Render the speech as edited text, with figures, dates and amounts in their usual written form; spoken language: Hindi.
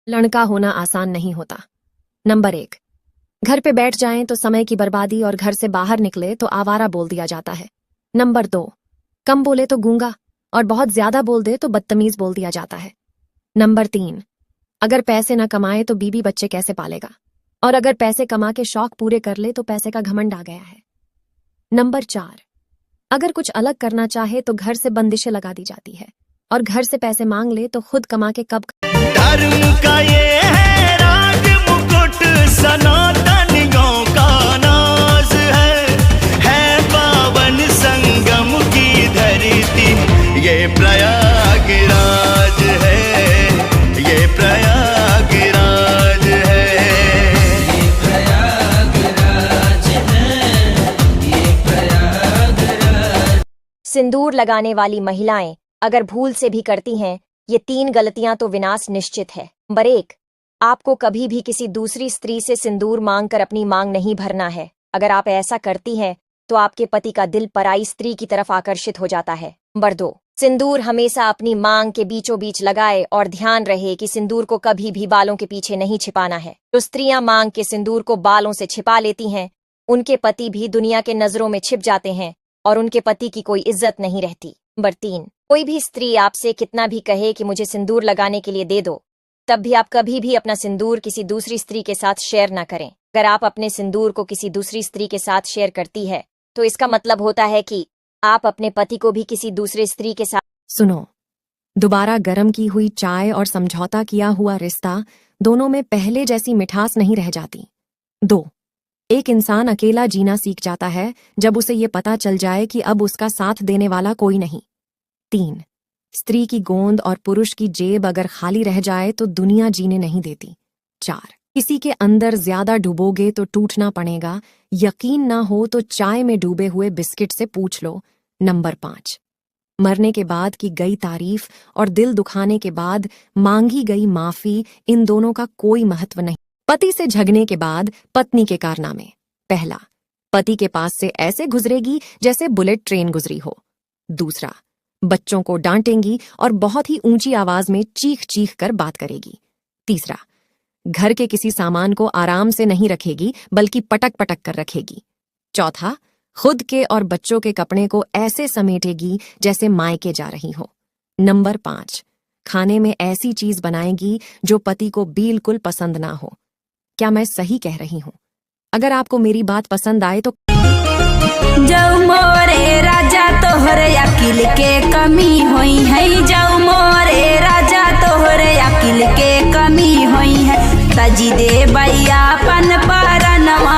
लड़का होना आसान नहीं होता। नंबर 1, घर पे बैठ जाएं तो समय की बर्बादी और घर से बाहर निकले तो आवारा बोल दिया जाता है। नंबर 2, कम बोले तो गूंगा और बहुत ज्यादा बोल दे तो बदतमीज बोल दिया जाता है। नंबर 3, अगर पैसे ना कमाए तो बीबी बच्चे कैसे पालेगा, और अगर पैसे कमा के शौक पूरे कर ले तो पैसे का घमंड आ गया है। नंबर 4, अगर कुछ अलग करना चाहे तो घर से बंदिशें लगा दी जाती है, और घर से पैसे मांग ले तो खुद कमा के कब। धर्म का ये है राज मुकुट, सनातनियों का नाज है पावन संगम की धरती, ये प्रयागराज है, ये प्रयागराज है, ये प्रयागराज है, ये प्रयागराज। सिंदूर लगाने वाली महिलाएं अगर भूल से भी करती हैं ये 3 गलतियां तो विनाश निश्चित है। नंबर 1, आपको कभी भी किसी दूसरी स्त्री से सिंदूर मांगकर अपनी मांग नहीं भरना है। अगर आप ऐसा करती हैं तो आपके पति का दिल पराई स्त्री की तरफ आकर्षित हो जाता है। नंबर 2, सिंदूर हमेशा अपनी मांग के बीचों बीच लगाए और ध्यान रहे कि सिंदूर को कभी भी बालों के पीछे नहीं छिपाना है। जो स्त्रियां मांग के सिंदूर को बालों से छिपा लेती हैं उनके पति भी दुनिया के नजरों में छिप जाते हैं और उनके पति की कोई इज्जत नहीं रहती। नंबर 3, कोई भी स्त्री आपसे कितना भी कहे कि मुझे सिंदूर लगाने के लिए दे दो, तब भी आप कभी भी अपना सिंदूर किसी दूसरी स्त्री के साथ शेयर ना करें। अगर आप अपने सिंदूर को किसी दूसरी स्त्री के साथ शेयर करती है तो इसका मतलब होता है कि आप अपने पति को भी किसी दूसरे स्त्री के साथ। सुनो, दोबारा गर्म की हुई चाय और समझौता किया हुआ रिश्ता दोनों में पहले जैसी मिठास नहीं रह जाती। 2, एक इंसान अकेला जीना सीख जाता है जब उसे ये पता चल जाए कि अब उसका साथ देने वाला कोई नहीं। 3, स्त्री की गोंद और पुरुष की जेब अगर खाली रह जाए तो दुनिया जीने नहीं देती। 4, किसी के अंदर ज्यादा डूबोगे तो टूटना पड़ेगा, यकीन ना हो तो चाय में डूबे हुए बिस्किट से पूछ लो। नंबर 5, मरने के बाद की गई तारीफ और दिल दुखाने के बाद मांगी गई माफी, इन दोनों का कोई महत्व नहीं। पति से झगड़ने के बाद पत्नी के कारनामे। पहला, पति के पास से ऐसे गुजरेगी जैसे बुलेट ट्रेन गुजरी हो। दूसरा, बच्चों को डांटेंगी और बहुत ही ऊंची आवाज में चीख चीख कर बात करेगी। तीसरा, घर के किसी सामान को आराम से नहीं रखेगी बल्कि पटक पटक कर रखेगी। चौथा, खुद के और बच्चों के कपड़े को ऐसे समेटेगी जैसे मायके जा रही हो। नंबर 5, खाने में ऐसी चीज बनाएगी जो पति को बिल्कुल पसंद ना हो। क्या मैं सही कह रही हूं? अगर आपको मेरी बात पसंद आए तो जाऊ मोरे राजा तोहरे अकिल के कमी होई है, जाऊ मोरे राजा तोहरे अकिल के कमी होई है, तजी दे भैया पन परनवा